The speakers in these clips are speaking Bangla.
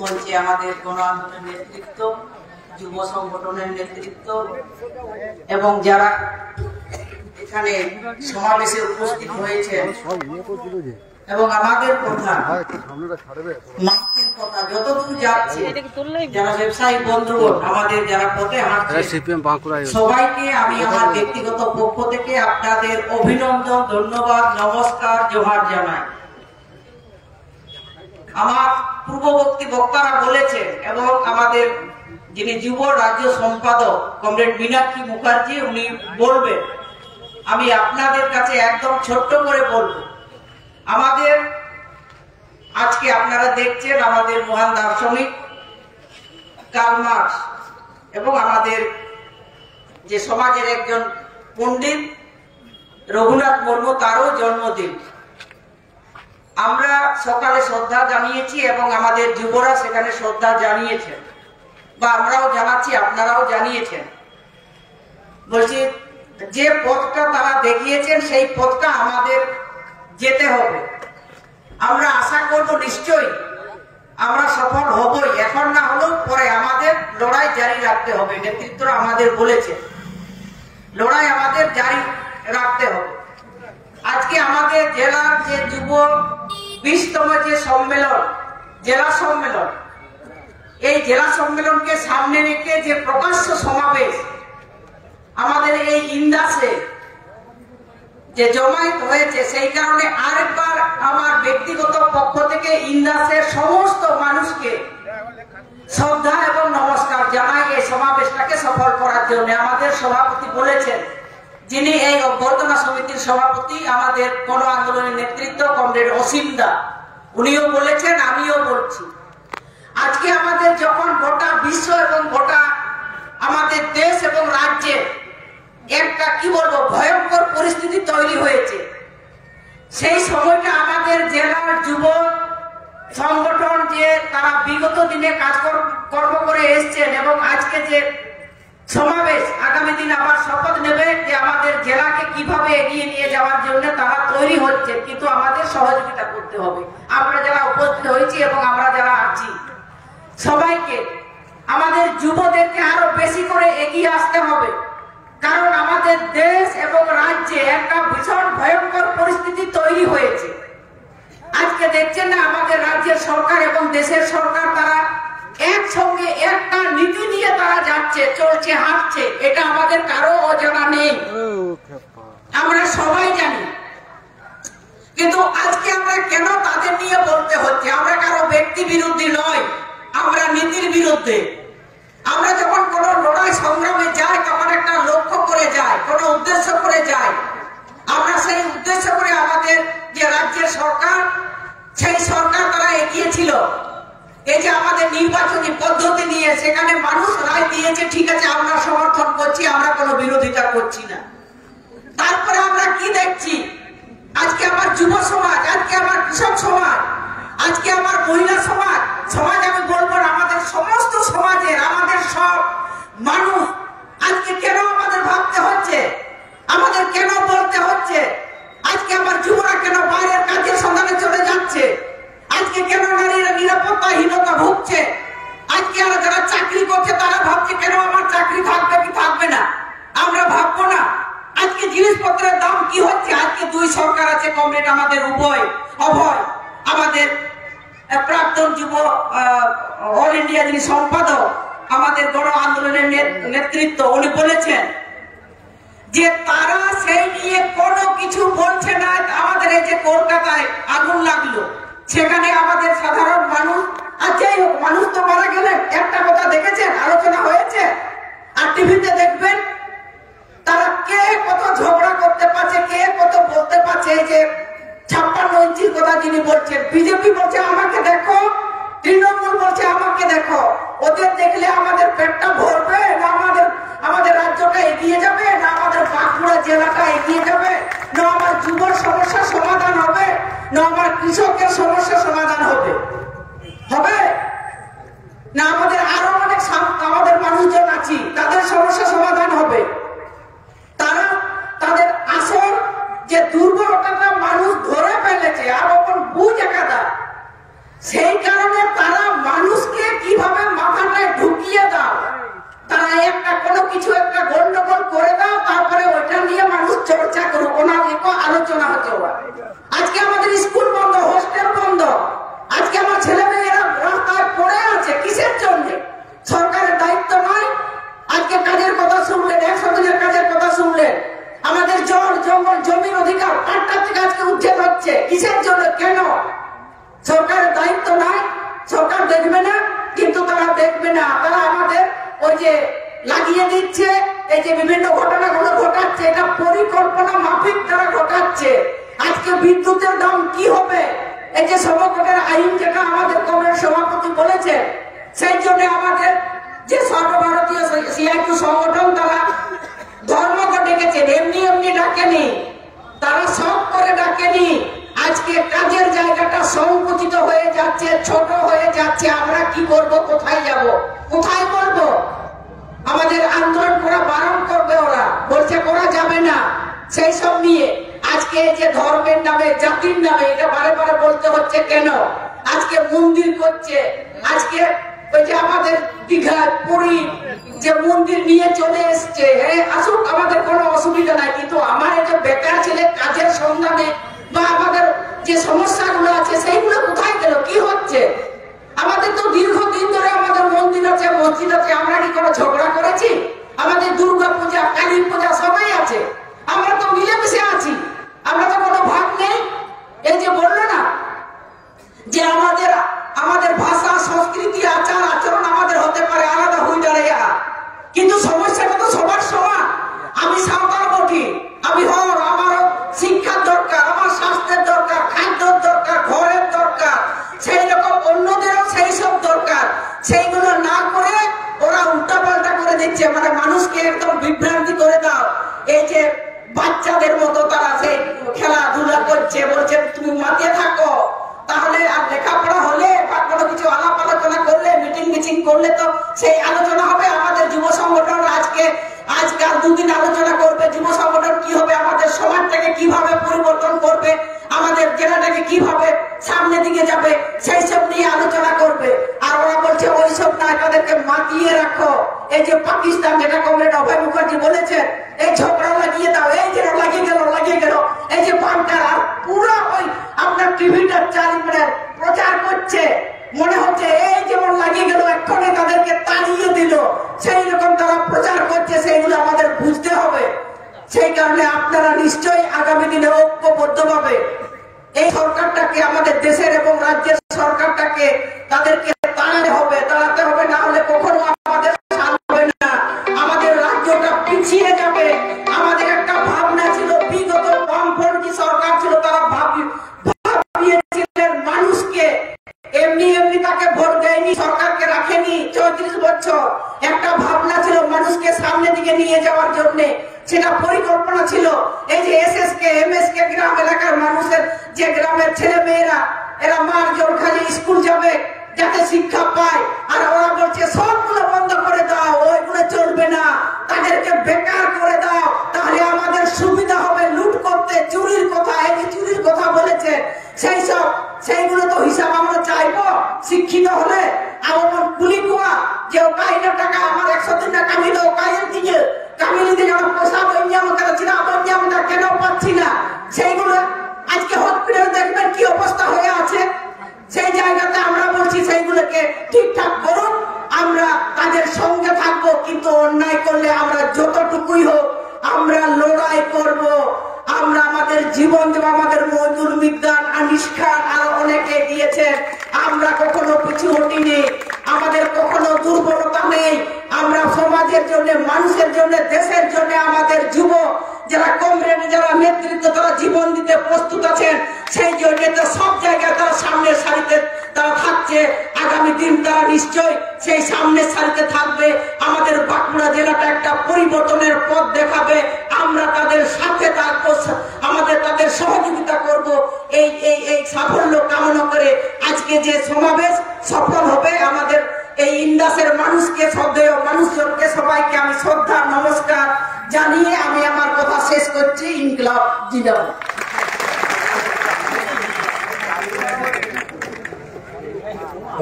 মঞ্চে আমাদের গণ আন্দোলনের নেতৃত্ব, যুব সংগঠনের নেতৃত্ব এবং যারা এখানে সমাবেশে উপস্থিত হয়েছে এবং আমাদের কথা যতদূর যাচ্ছে, যারা ব্যবসায়ী বন্ধুগণ, আমাদের যারা পথে হাঁটছে, সবাইকে আমি আমার ব্যক্তিগত পক্ষ থেকে আপনাদের অভিনন্দন, ধন্যবাদ, নমস্কার, জোহার জানাই। আমার পূর্ববর্তী বক্তারা বলেছেন এবং আমাদের যিনি যুব রাজ্য সম্পাদক কমরেড মীনাক্ষী মুখার্জি উনি বলবেন, আমি আপনাদের কাছে একদম ছোট্ট করে বলবো, আমাদের আজকে আপনারা দেখছেন আমাদের মহান দার্শনিক কার্ল মার্কস এবং আমাদের যে সমাজের একজন পণ্ডিত রঘুনাথ মুর্মু, তারও জন্মদিন। আমরা সকালে শ্রদ্ধা জানিয়েছি এবং আমাদের যুবরা সেখানে শ্রদ্ধা জানিয়েছেন, বা আমরাও জানাচ্ছি, আপনারাও জানিয়েছেন। বলছি যে পথটা তারা দেখিয়েছেন সেই পথটা আমাদের যেতে হবে। আমরা আশা করব নিশ্চয়ই আমরা সফল হবই, এখন না হলেও পরে আমাদের লড়াই জারি রাখতে হবে। নেতৃত্বরা আমাদের বলেছে লড়াই আমাদের জারি রাখতে হবে। আজকে আমাদের জেলার যে যুব 20তম যে সম্মেলন, জেলা সম্মেলন, এই জেলা সম্মেলনকে সামনে রেখে যে প্রকাশ্য সমাবেশ আমাদের এই ইন্দাসে যে জমায়েত হয়েছে, সেই কারণে আরেকবার আমার ব্যক্তিগত পক্ষ থেকে ইন্দাসের সমস্ত মানুষকে শ্রদ্ধা এবং নমস্কার জানাই এই সমাবেশটাকে সফল করার জন্য। আমাদের সভাপতি বলেছেন, যিনি এই অভ্যর্থনা সমিতির সভাপতি, আমাদের গণ আন্দোলনের নেতৃত্ব কমরেড অসীম দা, উনিও বলেছেন, আমিও বলছি, আজকে আমাদের যখন গোটা বিশ্ব এবং গোটা আমাদের দেশ এবং রাজ্যে একটা কি বলবো ভয়ঙ্কর পরিস্থিতি তৈরি হয়েছে, সেই সময়টা আমাদের জেলার যুব সংগঠন যে তারা বিগত দিনে কাজকর্ম করে এসছেন এবং আজকে যে সমাবেশ, আগামী দিন আবার শপথ নেবে যে আমাদের জেলাকে কিভাবে এগিয়ে নিয়ে যাওয়ার জন্য তারা তৈরি হচ্ছে, কিন্তু আমাদের সহযোগিতা করতে হবে। আমরা যারা উপস্থিত হয়েছি এবং আমরা যারা আছি, সবাইকে আমাদের যুবদেরকে আরো বেশি করে এগিয়ে আসতে হবে, কারণ আমাদের দেশ এবং রাজ্যে একটা ভীষণ ভয়ঙ্কর পরিস্থিতি তৈরি হয়েছে। আজকে দেখছেন না আমাদের রাজ্যের সরকার এবং দেশের সরকার, তারা একসঙ্গে একটা নীতি নিয়ে তারা যাচ্ছে, চলছে, হাঁটছে, এটা আমাদের কারো অজানা নেই, আমরা সবাই জানি। কিন্তু আজকে আমরা কেন তাদের নিয়ে বলতে হচ্ছে? আমরা কারো ব্যক্তি বিরোধী নয়, আমরা নীতির বিরুদ্ধে। আমরা যখন কোন লড়াই সংগ্রামে যাই তখন একটা লক্ষ্য করে যাই, কোন উদ্দেশ্য করে যাই। আমরা সেই উদ্দেশ্য করে আমাদের যে রাজ্যের সরকার, সেই সরকার তারা এগিয়েছিল এই যে আমাদের নির্বাচনী পদ্ধতি নিয়ে, সেখানে মানুষ রায় দিয়েছে, ঠিক আছে আমরা সমর্থন করছি, আমরা কোনো বিরোধিতা করছি না। তারপরে আমরা কি দেখছি, আজকে আমার যুব সমাজ, আজকে আমার কৃষক সমাজ, আজকে আমার মহিলা সমাজ, আমি বলবো আমাদের সমস্ত সমাজের, আমাদের সব মানুষ আজকে কেন আমাদের ভাবতে হচ্ছে, আমাদের কেন বলতে হচ্ছে, আজকে আমার যুবরা কেন বাইরের কাজের সন্ধানে চলে যাচ্ছে, আজকে কেন নারীরা নিরাপত্তাহীনতা ভুগছে, আজকে যারা চাকরি করছে তারা ভাবছে কেন আমার চাকরি থাকবে কি থাকবে না, আমরা ভাববো না। আজকে জিনিসপত্রের দাম কি হচ্ছে, আজকে দুই সরকার আছে কমরেড আমাদের অভয়, আমাদের প্রাক্তন যুব অল ইন্ডিয়া যিনি সম্পাদক আমাদের গণ আন্দোলনের নেতৃত্ব, উনি বলেছেন যে তারা সেই নিয়ে কোনো কিছু বলছে না। আমাদের এই যে কলকাতায় আগুন লাগলো, সেখানে আমাদের সাধারণ মানুষ, আর যাই হোক মানুষ তো মারা গেলেন, একটা কথা দেখেছেন, আলোচনা হয়েছে, আর টিভিতে দেখবেন তারা কে কত ঝগড়া করতে পারছে, কে কত বলতে পারছে। এই যে 56 ইঞ্চির কথা যিনি বলছেন, বিজেপি বলছে আমাকে দেখো, তৃণমূল বলছে আমাকে দেখো, ওদের দেখলে আমাদের পেটটা ভরবে না, আমাদের রাজ্যটা এগিয়ে যাবে না, আমাদের বাঁকুড়া জেলাটা এগিয়ে যাবে না, আমার যুবর সমস্যার সমাধান হবে না, আমার কৃষকের সমস্যার সমাধান হবে না, আমাদের আরো অনেক আমাদের মানুষজন আছি তাদের সমস্যা সমাধান হবে। তারা তাদের আসল যে দুর্বলতাটা মানুষ ধরে ফেলেছে, আজকে আমাদের স্কুল বন্ধ, হোস্টেল বন্ধ, আজকে আমার ছেলে মেয়েরা রাস্তায় পড়ে আছে কিসের জন্য? সরকারের দায়িত্ব নয়? আজকে কাজের কথা শুনলেন, 100 দিনের কাজের কথা শুনলেন, আমাদের জল জঙ্গল জমির অধিকার পাট্টা থেকে আজকে উচ্ছেদ হচ্ছে কিসের জন্য? কেন? সরকারের দায়িত্ব নয়? সরকার দেখবে না? কিন্তু তারা দেখবে না, তারা আমাদের ওই যে লাগিয়ে দিচ্ছে, এই যে বিভিন্ন ঘটনাগুলো ঘটাচ্ছে, এটা পরিকল্পনা মাফিক তারা ঘটাচ্ছে। আজকে বিদ্যুতের দাম কি হবে? এই যে সমকটের আইন যেটা আমাদের কংগ্রেস সভাপতি বলেছে, সেই জন্য আমাদের যে সর্বভারতীয় সিআইটু সংগঠন তারা ধর্মকে ডেকেছেন, এমনি এমনি ডাকেনি, তারা সব করে ডাকেনি। আজকে কাজের জায়গাটা সংকুচিত হয়ে যাচ্ছে, ছোট হয়ে যাচ্ছে। আমরা কি করব? কোথায় যাব? কোথায় করব? আমাদের আন্দোলন করা বারণ করবে, ওরা বলছে করা যাবে না। সেই সব নিয়ে আজকে যে ধর্মের নামে, জাতির নামে, এটা বারে বারে বলতে হচ্ছে কেন? আজকে মন্দির করছে, আজকে ওই যে আমাদের দীঘা পুরী যে মন্দির নিয়ে চলে এসছে, হ্যাঁ আসুক, আমাদের কোনো অসুবিধা নাই। কিন্তু আমার এই যে বেকার ছেলে কাজের সন্ধানে বা আমাদের যে সমস্যাগুলো আছে সেইগুলো কোথায় গেল? কি হচ্ছে? আমাদের তো দীর্ঘদিন ধরে আমাদের মন্দির আছে, মসজিদ আছে, আমরা কি কোনো ঝগড়া করেছি? আমাদের দুর্গা পূজা, কালী পূজা সবাই আছে, আমরা তো মিলেমিশে আছি, আমরা তো কোনো ভাগ নেই। এই যে বললো না যে আমাদের ভাষা, সংস্কৃতি, আচার আচরণ আমাদের হতে পারে আলাদা হয়ে দাঁড়াইয়া, কিন্তু সমস্যাটা তো সবার সমান। আমি সাঁওতাল বটি, আমি হর, আমারও শিক্ষার দরকার, আমার স্বাস্থ্যের দরকার, খাদ্যের দরকার, ঘরের দরকার, সেই রকম অন্যদেরও সেই সব দরকার। সেইগুলো না করে ওরা উল্টাপাল্টা করে দিচ্ছে, মানে মানুষকে একদম বিভ্রান্তি করে দাও। এই যে বাচ্চাদের মতো তারা সেই খেলাধুলা করছে, বলছে তুমি মাতিয়ে থাকো, তাহলে আর লেখাপড়া হলে বা কোনো কিছু আলাপ আলোচনা করলে, মিটিং করলে তো সেই আলোচনা হবে। আমাদের যুব সংগঠন আজকাল দুদিন আলোচনা করবে, যুব সংগঠন কি হবে, আমাদের সমাজটাকে কিভাবে পরিবর্তন করবে, আমাদের জেলাটাকে কিভাবে সামনে দিকে যাবে, সেই সব নিয়ে আলোচনা করবে। আর ওরা বলছে ওইসব না, তাদেরকে মাতিয়ে রাখো। এই যে পাকিস্তান, যেটা কমরেড অভয় মুখার্জি বলেছেন, এই ঝগড়া লাগিয়ে দাও, এই যে লাগিয়ে গেল, এই যে বামটা আর পুরো ওই আপনার টিভিটা মানে প্রচার করছে, মনে হচ্ছে এই যেমন লাগিয়ে গেল এক্ষণে তাদেরকে তাড়িয়ে দিল, সেই রকম তারা প্রচার করছে। সেইগুলো আমাদের বুঝতে হবে। সেই কারণে আপনারা নিশ্চয়ই আগামী দিনে ঐক্যবদ্ধভাবে এই সরকারটাকে, আমাদের দেশের এবং রাজ্যের সরকারটাকে তাদেরকে তাড়াতে হবে, না হলে কখনো আমাদের হবে না, আমাদের রাজ্যটা পিছিয়ে যাবে। আমাদের একটা ভাবনা ছিল, বিগত বামপন্থী সরকার ছিল, তারা ভাবিয়েছিলেন মানুষকে, এমনি তাকে ভোট দেয়নি, সরকারকে রাখেনি 34 বছর। একটা ভাবনা ছিল মানুষকে সামনে দিকে নিয়ে যাওয়ার জন্য, সেটা পরিকল্পনা ছিল। এই যে এসএসকে, এমএসকে, গ্রাম এলাকার মানুষের যে গ্রামের ছেলে মেয়েরা এরা মার জোর খালি স্কুল যাবে যাতে শিক্ষা পায়, আর ওরা বলছে সবগুলো বন্ধ করে দাও, ওইগুলো চলবে না, তাদেরকে বেকার করে দাও, তাহলে আমাদের সুবিধা হবে লুট করতে। চুরির কথা, এই যে চুরির কথা বলেছে, সেইগুলো তো হিসাব আমরা চাইবো শিক্ষিত হলে। আমার পুলি কোয়া যে কাহিনা টাকা আমার 100 দিন না কামিল কামিলিতে যেমন পয়সা বইনিয়াম করেছি না, বইনিয়ামটা কেন পাচ্ছি না, সেইগুলো আজকে হসপিটালে দেখবেন কি অবস্থা হয়ে আছে। সেই জায়গাতে আমরা বলছি সেইগুলোকে ঠিকঠাক করুন, আমরা তাদের সঙ্গে থাকবো, কিন্তু অন্যায় করলে আমরা যতটুকুই হোক আমরা লড়াই করব। আমরা আমাদের জীবন দেব, আমাদের মজুর বিজ্ঞান, আনিস খান আরো অনেকে দিয়েছে, আমরা কখনো পিছু হটিনি, আমাদের কখনো দুর্বলতা নেই। আমরা সমাজের জন্য, মানুষের জন্য, দেশের জন্য আমাদের যুব যারা কমরেড, যারা নেতৃত্ব, তারা জীবন দিতে প্রস্তুত আছেন। সেই জন্য সব জায়গায় তারা সামনের সারিতে তারা থাকছে। আগামী দিন তারা নিশ্চয় সেই সামনের সারিতে থাকবে। আমাদের বাঁকুড়া জেলাটা একটা পরিবর্তনের পথ দেখাবে। আমরা তাদের সাথে থাকবো, আমাদের তাদের সহযোগিতা করব। এই সাফল্য কামনা করে আজকে যে সমাবেশ সফল হবে, আমাদের এই ইন্দাসের মানুষকে, শ্রদ্ধেয় মানুষজনকে সবাইকে আমি শ্রদ্ধা নমস্কার জানিয়ে আমি আমার কথা শেষ করছি। ইনকলাব জিন্দাবাদ।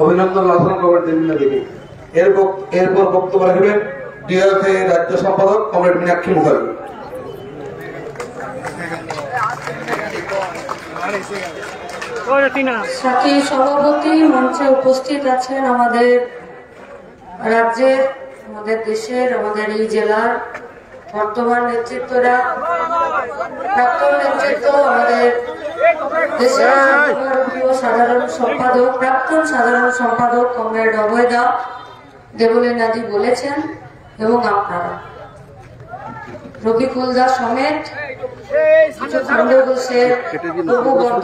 অভিনন্দন আলোচনা করবেন দিকে। এরপর বক্তব্য রাখবেন ডিএলএফ রাজ্য সম্পাদক কমরেড মীনাক্ষী মুখার্জি। সাথী সভাপতি মঞ্চে উপস্থিত আছেন আমাদের রাজ্যের, আমাদের দেশের, আমাদের এই জেলার বর্তমান নেতৃত্বরা, প্রাক্তন নেতৃত্ব, আমাদের দেশের সর্বভারতীয় সাধারণ সম্পাদক, প্রাক্তন সাধারণ সম্পাদক কমরেড অভয়দা, দেবলীনাদি বলেছেন, এবং আপনারা রফিকুল দা সমেত খন্ড ঘোষের